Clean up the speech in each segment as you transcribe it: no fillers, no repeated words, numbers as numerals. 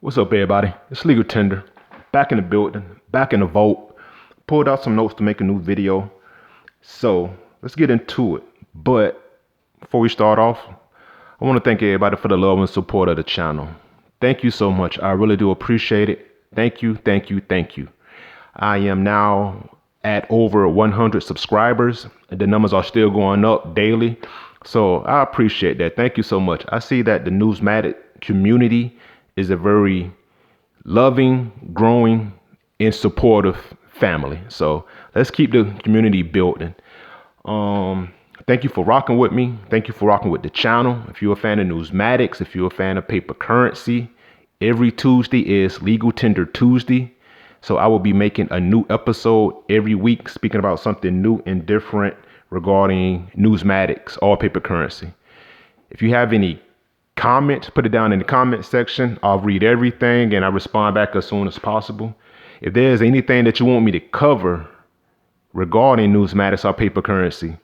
What's up, everybody? It's Legal Tender, back in the building, back in the vault. Pulled out some notes to make a new video. So let's get into it. But before we start off, I want to thank everybody for the love and support of the channel. Thank you so much. I really do appreciate it. Thank you, thank you, thank you. I am now at over 100 subscribers. The numbers are still going up daily. So I appreciate that. Thank you so much. I see that the Newsmatic community is a very loving, growing, and supportive family. So let's keep the community building. Thank you for rocking with me. Thank you for rocking with the channel. If you're a fan of Newsmatics, if you're a fan of paper currency, every Tuesday is Legal Tender Tuesday. So I will be making a new episode every week speaking about something new and different regarding Newsmatics or paper currency. If you have any comments, put it down in the comment section. I'll read everything and I respond back as soon as possible. If there's anything that you want me to cover regarding Newsmatics or paper currency,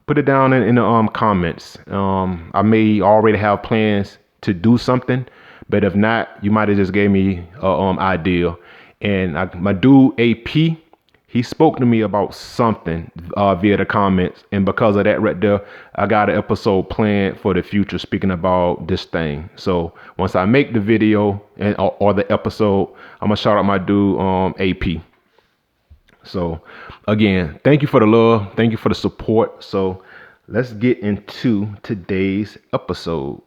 put it down in the comments. I may already have plans to do something, but if not, you might have just gave me an idea. And my dude AP, he spoke to me about something via the comments, and because of that right there, I got an episode planned for the future speaking about this thing. So once I make the video or the episode, I'm gonna shout out my dude AP. So again, thank you for the love, thank you for the support. So let's get into today's episode.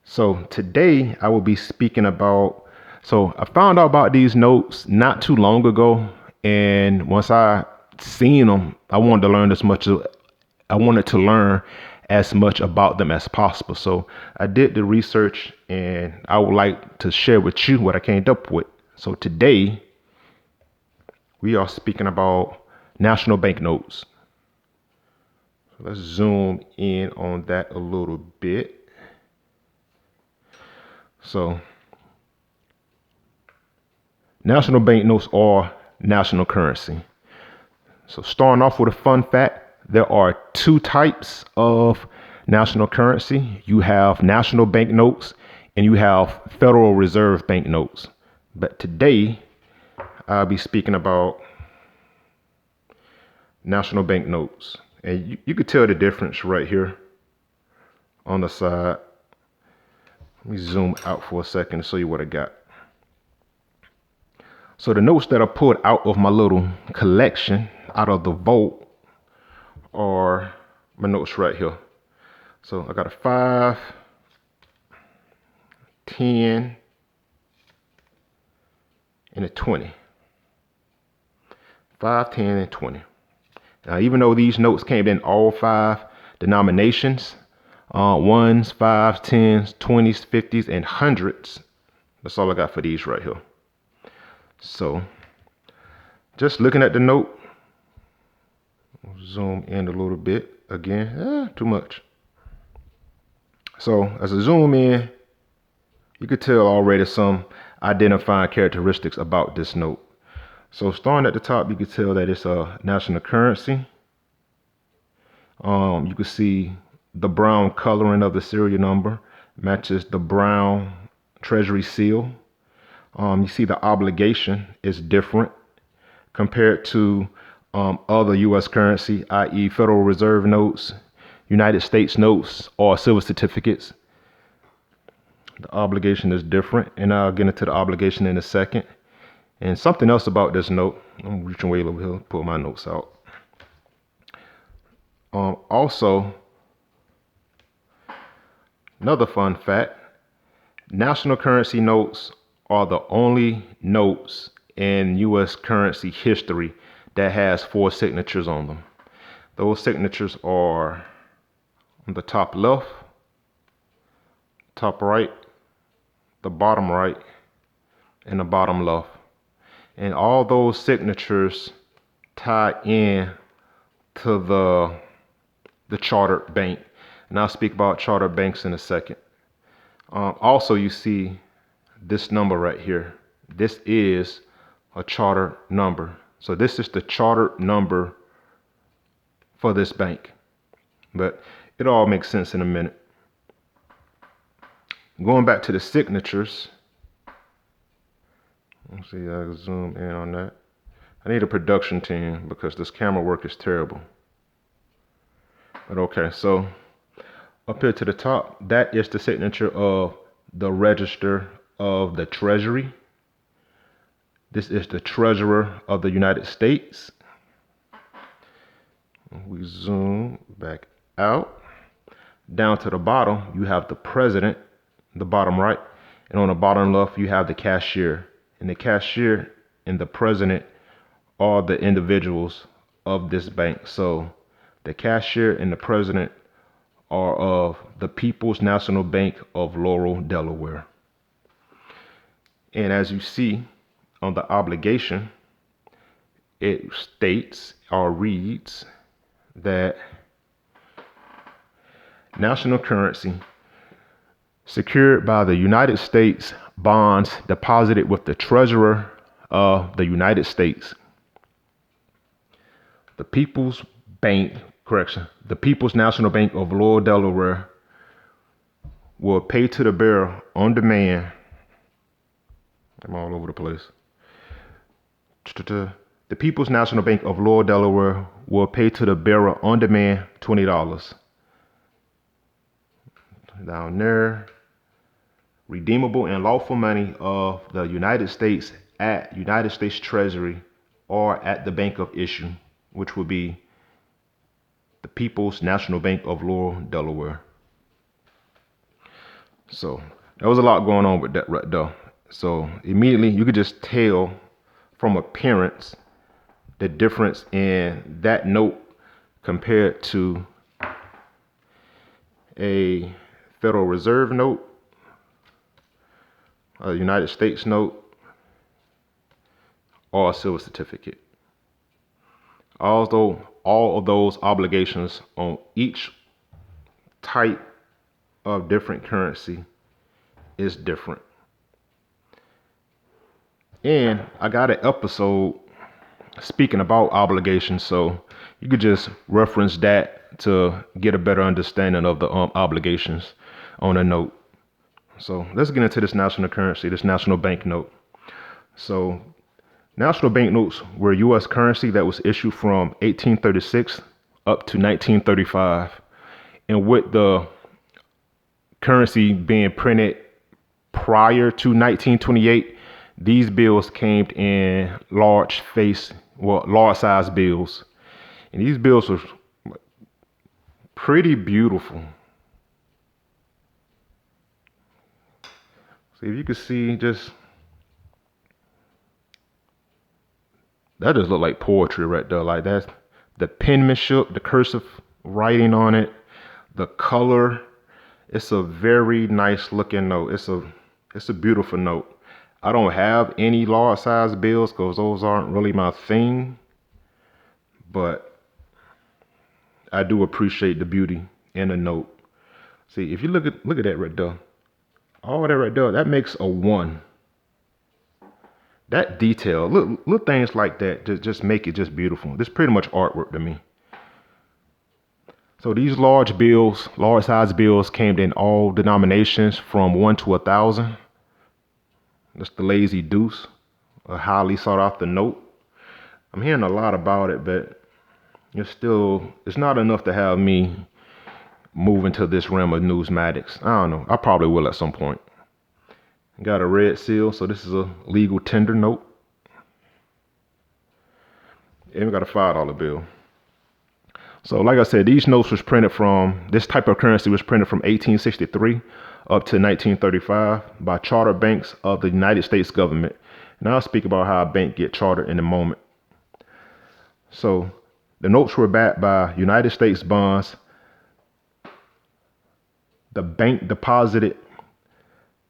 So today I will be speaking about, so I found out about these notes not too long ago, and once I seen them, I wanted to learn as much about them as possible. So I did the research and I would like to share with you what I came up with. So today we are speaking about national banknotes. So let's zoom in on that a little bit. So national banknotes are national currency. So starting off with a fun fact, there are two types of national currency. You have national banknotes and you have Federal Reserve banknotes. But today I'll be speaking about national banknotes. And you could tell the difference right here on the side. Let me zoom out for a second to show you what I got. So the notes that I pulled out of my little collection, out of the vault, are my notes right here. So I got a 5, 10, and a 20. 5, 10, and 20. Now, even though these notes came in all 5 denominations, 1s, 5s, 10s, 20s, 50s, and 100s, that's all I got for these right here. So just looking at the note, zoom in a little bit again, too much. So as I zoom in, you could tell already some identifying characteristics about this note. So starting at the top, you can tell that it's a national currency. You can see the brown coloring of the serial number matches the brown treasury seal. You see the obligation is different compared to other U.S. currency, i.e. Federal Reserve notes, United States notes, or silver certificates. The obligation is different, and I'll get into the obligation in a second. And something else about this note, I'm reaching way over here, pull my notes out. Also, another fun fact, national currency notes are the only notes in U.S. currency history that has 4 signatures on them. Those signatures are on the top left, top right, the bottom right, and the bottom left. And all those signatures tie in to the chartered bank. And I'll speak about chartered banks in a second. Also, you see this number right here. This is a charter number. So this is the chartered number for this bank. But it all makes sense in a minute. Going back to the signatures, Let's see, I can zoom in on that. I need a production team because this camera work is terrible. But okay, so up here to the top, that is the signature of the Register of the Treasury. This is the Treasurer of the United States. We zoom back out. Down to the bottom, you have the President, the bottom right. And on the bottom left, you have the cashier. And the cashier and the President are the individuals of this bank. So the cashier and the President are of the People's National Bank of Laurel, Delaware. And as you see on the obligation, it states or reads that national currency secured by the United States bonds deposited with the Treasurer of the United States. The People's National Bank of Laurel, Delaware will pay to the bearer on demand. I'm all over the place. The People's National Bank of Laurel, Delaware will pay to the bearer on demand $20. Down there, redeemable and lawful money of the United States at United States Treasury or at the bank of issue, which would be the People's National Bank of Laurel, Delaware. So there was a lot going on with that right there. So immediately you could just tell from appearance the difference in that note compared to a Federal Reserve note, a United States note, or a silver certificate. Although all of those obligations on each type of different currency is different. And I got an episode speaking about obligations, so you could just reference that to get a better understanding of the obligations on a note. So let's get into this national currency, this national bank note. So national banknotes were U.S. currency that was issued from 1836 up to 1935. And with the currency being printed prior to 1928, these bills came in large size bills. And these bills were pretty beautiful. See if you can see that just look like poetry right there. Like that's the penmanship, the cursive writing on it, the color. It's a very nice looking note. It's a beautiful note. I don't have any large size bills because those aren't really my thing, but I do appreciate the beauty in the note. See, if you look at that right there, all that right there, that makes a 1. That detail, little things like that just make it just beautiful. This is pretty much artwork to me. So these large size bills came in all denominations from 1 to 1,000. That's the Lazy Deuce, a highly sought after note. I'm hearing a lot about it, but it's not enough to have me move into this realm of numismatics. I don't know. I probably will at some point. Got a red seal, so this is a legal tender note. And we got a $5 bill. So like I said, these notes this type of currency was printed from 1863 up to 1935 by charter banks of the United States government. And I'll speak about how a bank get chartered in a moment. So the notes were backed by United States bonds. The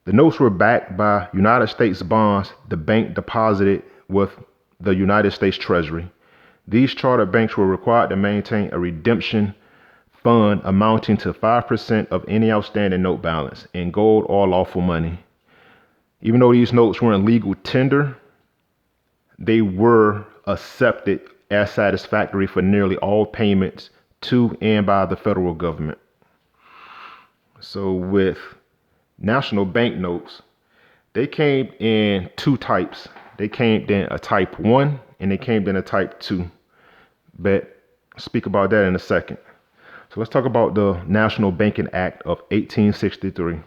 notes were backed by United States bonds the bank deposited with the United States Treasury. These charter banks were required to maintain a redemption fund amounting to 5% of any outstanding note balance in gold or lawful money. Even though these notes weren't legal tender, they were accepted as satisfactory for nearly all payments to and by the federal government. So with national banknotes, they came in 2 types. they came in a type 1 and they came in a type 2. But I'll speak about that in a second. So let's talk about the National Banking Act of 1863.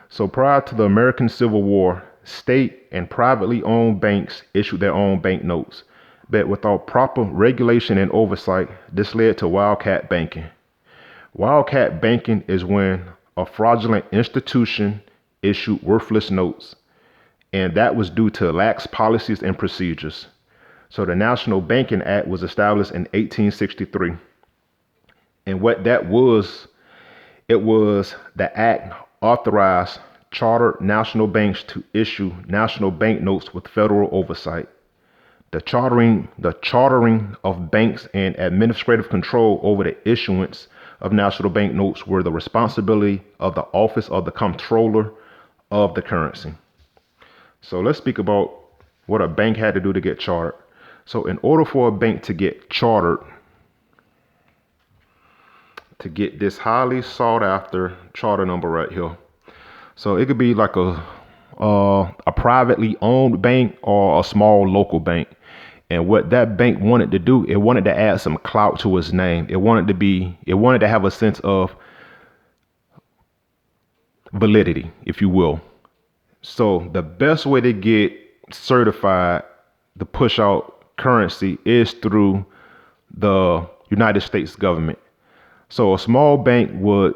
So prior to the American Civil War, state and privately owned banks issued their own banknotes. But without proper regulation and oversight, this led to wildcat banking. Wildcat banking is when a fraudulent institution issued worthless notes, and that was due to lax policies and procedures. So the National Banking Act was established in 1863. And what that was, it was the act authorized chartered national banks to issue national banknotes with federal oversight. The chartering of banks and administrative control over the issuance of national banknotes were the responsibility of the Office of the Comptroller of the Currency. So let's speak about what a bank had to do to get chartered. So in order for a bank to get chartered, to get this highly sought after charter number right here. So it could be like a privately owned bank or a small local bank. And what that bank wanted to do, it wanted to add some clout to its name. It wanted to have a sense of validity, if you will. So the best way to get certified to push out currency is through the United States government. So a small bank would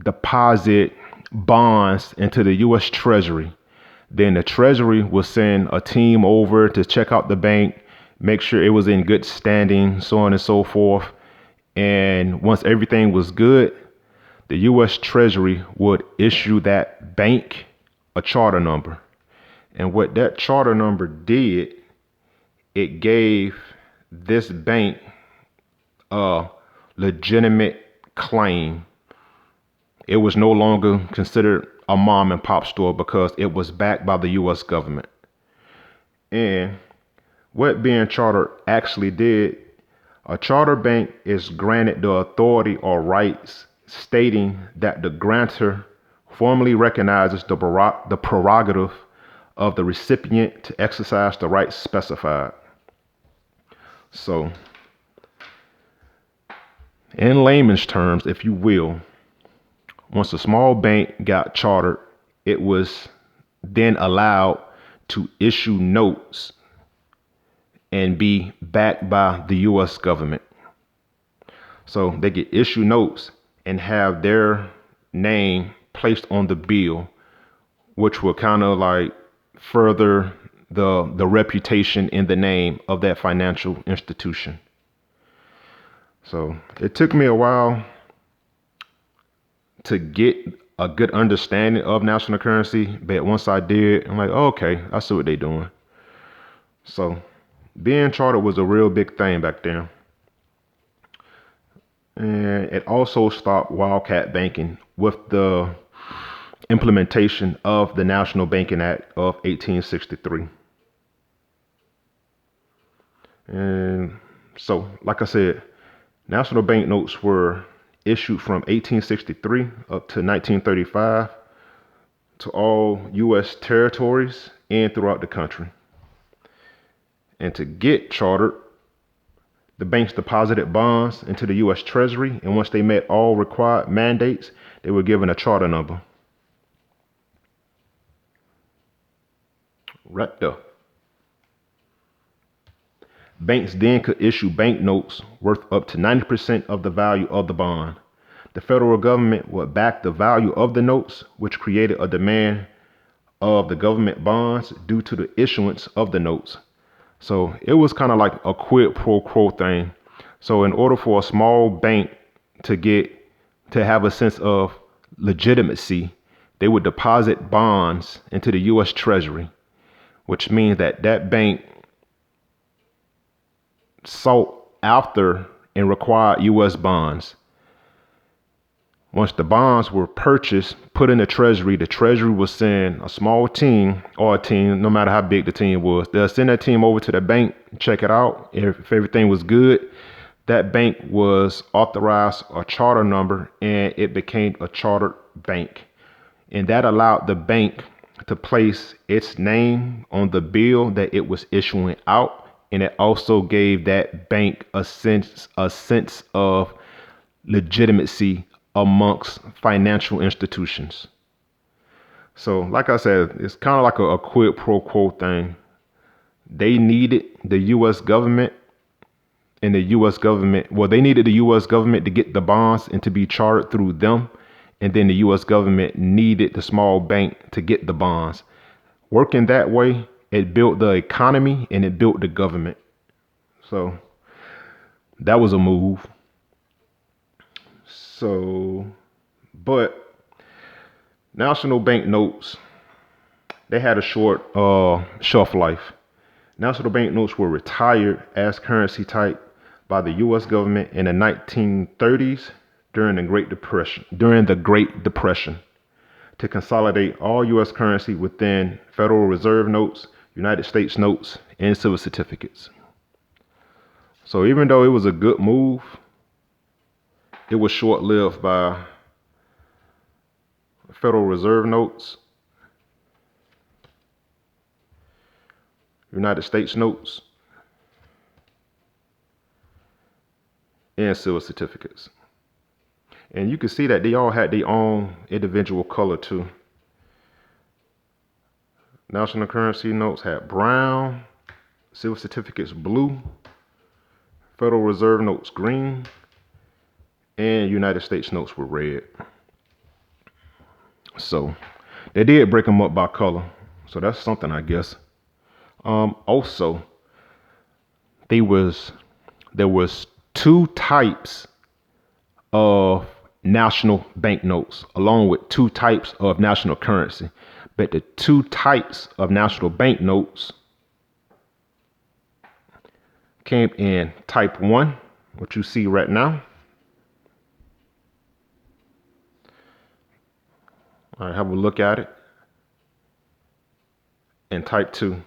deposit bonds into the U.S. Treasury. Then the Treasury will send a team over to check out the bank, make sure it was in good standing, so on and so forth. And once everything was good, the U.S. Treasury would issue that bank a charter number. And what that charter number did, it gave this bank a legitimate claim. It was no longer considered a mom and pop store because it was backed by the U.S. government. And what being chartered actually did, a charter bank is granted the authority or rights stating that the grantor formally recognizes the prerogative of the recipient to exercise the rights specified. So in layman's terms, if you will, once a small bank got chartered, it was then allowed to issue notes and be backed by the U.S. government. So they could issue notes and have their name placed on the bill, which will kind of like further the reputation in the name of that financial institution. So it took me a while to get a good understanding of national currency, but once I did, I'm like, oh, okay, I see what they're doing. So being chartered was a real big thing back then. And it also stopped wildcat banking with the implementation of the National Banking Act of 1863. And so, like I said, national banknotes were issued from 1863 up to 1935 to all U.S. territories and throughout the country. And to get chartered, the banks deposited bonds into the U.S. Treasury, and once they met all required mandates, they were given a charter number. Right there. Banks then could issue banknotes worth up to 90% of the value of the bond. The federal government would back the value of the notes, which created a demand of the government bonds due to the issuance of the notes. So it was kind of like a quid pro quo thing. So in order for a small bank to have a sense of legitimacy, they would deposit bonds into the U.S. Treasury, which means that that bank sought after and required U.S. bonds. Once the bonds were purchased, put in the Treasury will send a small team or a team, no matter how big the team was. They'll send that team over to the bank, check it out. If everything was good, that bank was authorized a charter number and it became a chartered bank. And that allowed the bank to place its name on the bill that it was issuing out, and it also gave that bank a sense of legitimacy amongst financial institutions. So, like I said, it's kind of like a quid pro quo thing. They needed the U.S. government, and the U.S. government, well, they needed the U.S. government to get the bonds and to be chartered through them. And then the U.S. government needed the small bank to get the bonds. Working that way, it built the economy and it built the government. So that was a move. So, but national bank notes, they had a short shelf life. National bank notes were retired as currency type by the U.S. government in the 1930s during the Great Depression to consolidate all U.S. currency within Federal Reserve notes, United States notes, and silver certificates. So even though it was a good move, it was short-lived by Federal Reserve notes, United States notes, and silver certificates. And you can see that they all had their own individual color too. National currency notes had brown, silver certificates blue, Federal Reserve notes green, and United States notes were red. So they did break them up by color. So that's something, I guess. Also, there was two types of national banknotes, along with two types of national currency. But the two types of national banknotes came in type 1, what you see right now. All right, have a look at it. And type 2.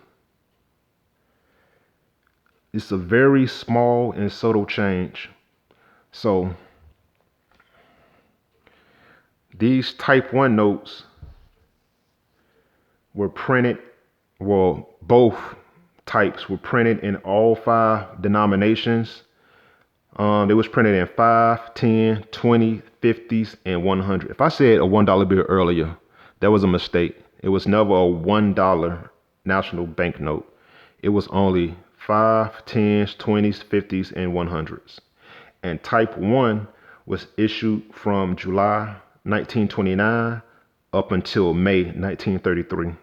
It's a very small and subtle change. So these type 1 notes were printed, well, both types were printed in all 5 denominations. They was printed in 5, 10, 20, 50s, and 100. If I said a $1 bill earlier, that was a mistake. It was never a $1 national banknote. It was only 5, 10s, 20s, 50s, and 100s. And type 1 was issued from July 1929 up until May 1933.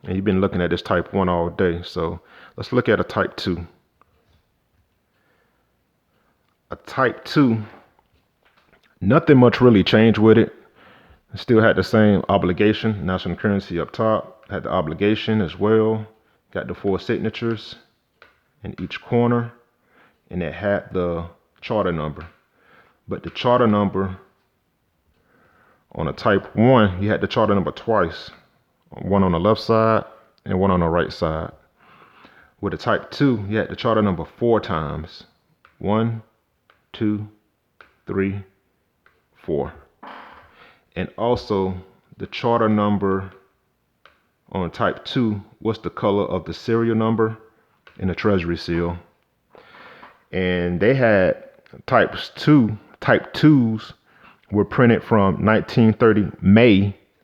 And you've been looking at this type 1 all day. So let's look at a type 2. A type 2, nothing much really changed with it. It still had the same obligation, national currency up top, had the obligation as well. Got the 4 signatures in each corner, and it had the charter number. But the charter number on a type 1, you had the charter number twice, one on the left side and one on the right side. With a type 2, you had the charter number 4 times. 1, 2, 3, 4. And also the charter number on type 2 was the color of the serial number in the treasury seal. And they had type 2s were printed from May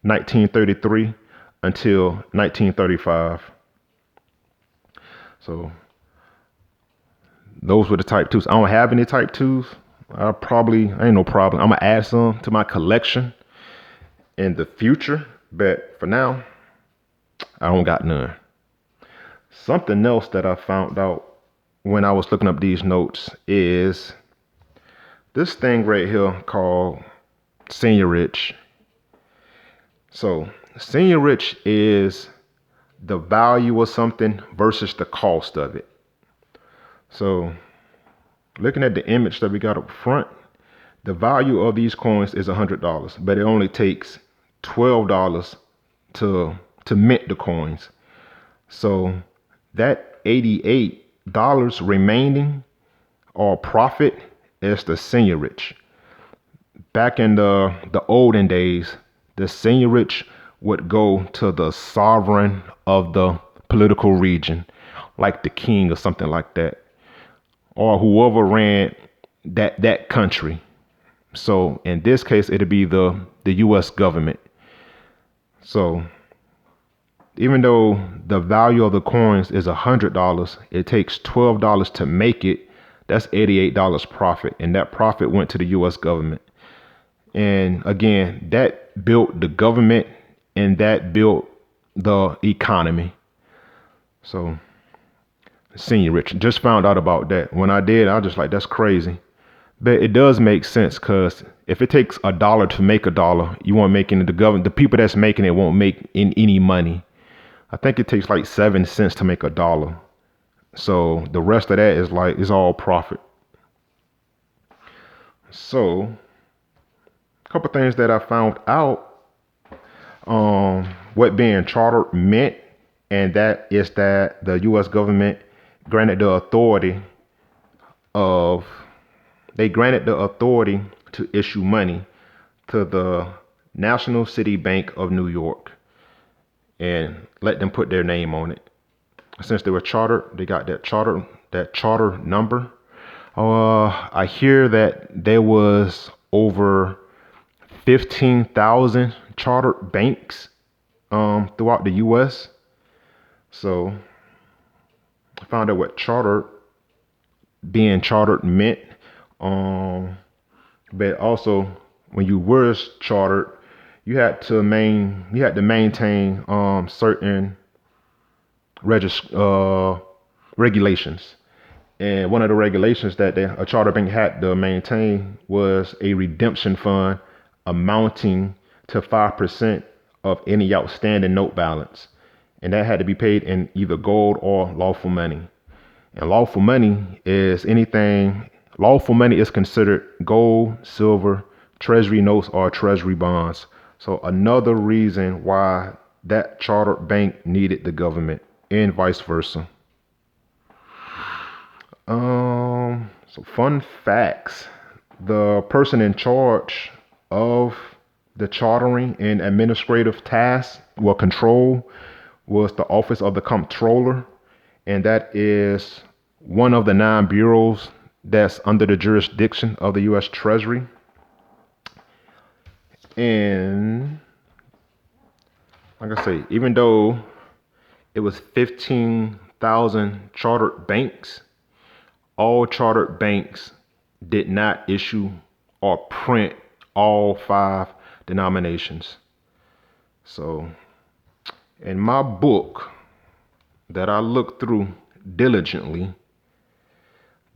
1933 until 1935. So those were the type 2s. I don't have any type 2s. Ain't no problem. I'm gonna add some to my collection in the future, but for now, I don't got none. Something else that I found out when I was looking up these notes is this thing right here called seigniorage. So seigniorage is the value of something versus the cost of it. So looking at the image that we got up front, the value of these coins is $100, but it only takes $12 to mint the coins. So that $88 remaining or profit is the seigniorage. Back in the olden days, the seigniorage would go to the sovereign of the political region, like the king or something like that, or whoever ran that country. So in this case, it'd be the U.S. government. So even though the value of the coins is $100, it takes $12 to make it. That's $88 profit, and that profit went to the U.S. government. And again, that built the government and that built the economy. So, Senior Rich, just found out about that. When I did, I was just like, that's crazy. But it does make sense, because if it takes $1 to make $1, you won't make any, the people that's making it won't make any money. I think it takes like 7 cents to make $1. So the rest of that is like, it's all profit. So a couple things that I found out, what being chartered meant, and that is that the U.S. government granted the authority to issue money to the National City Bank of New York and let them put their name on it. Since they were chartered, they got that charter number. I hear that there was over 15,000 chartered banks throughout the U.S. So I found out what being chartered meant. But also, when you were chartered, you had to maintain certain regulations. And one of the regulations that a charter bank had to maintain was a redemption fund amounting to 5% of any outstanding note balance. And that had to be paid in either gold or lawful money. And lawful money is considered gold, silver, treasury notes, or treasury bonds. So another reason why that chartered bank needed the government, and vice versa. So fun facts. The person in charge of the chartering and administrative tasks, control, was the Office of the Comptroller. And that is one of the 9 bureaus that's under the jurisdiction of the U.S. Treasury. And like I say, even though it was 15,000 chartered banks, all chartered banks did not issue or print all 5 denominations. So in my book that I looked through diligently,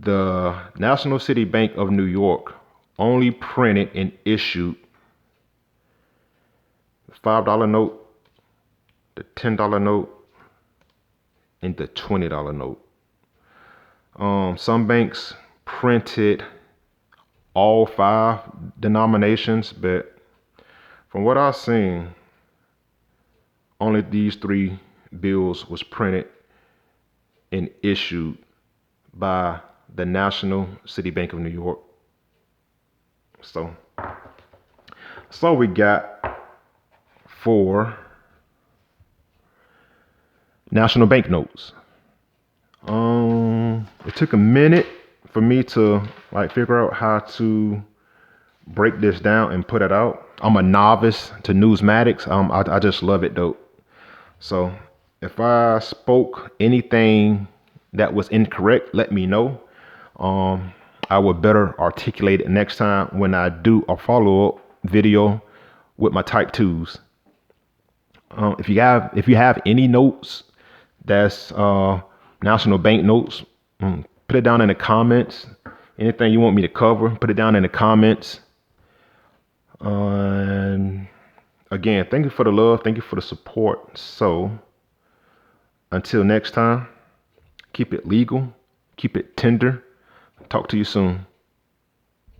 the National City Bank of New York only printed and issued the $5 note, the $10 note, and the $20 note. Some banks printed all 5 denominations, but from what I've seen, only these 3 bills was printed and issued by the National City Bank of New York. So that's all we got for national banknotes. It took a minute for me to figure out how to break this down and put it out. I'm a novice to numismatics. I just love it though. So if I spoke anything that was incorrect, let me know. I will better articulate it next time when I do a follow-up video with my type 2s. If you have any notes that's national bank notes, put it down in the comments. Anything you want me to cover, put it down in the comments. And again, thank you for the love. Thank you for the support. So until next time, keep it legal, keep it tender. Talk to you soon.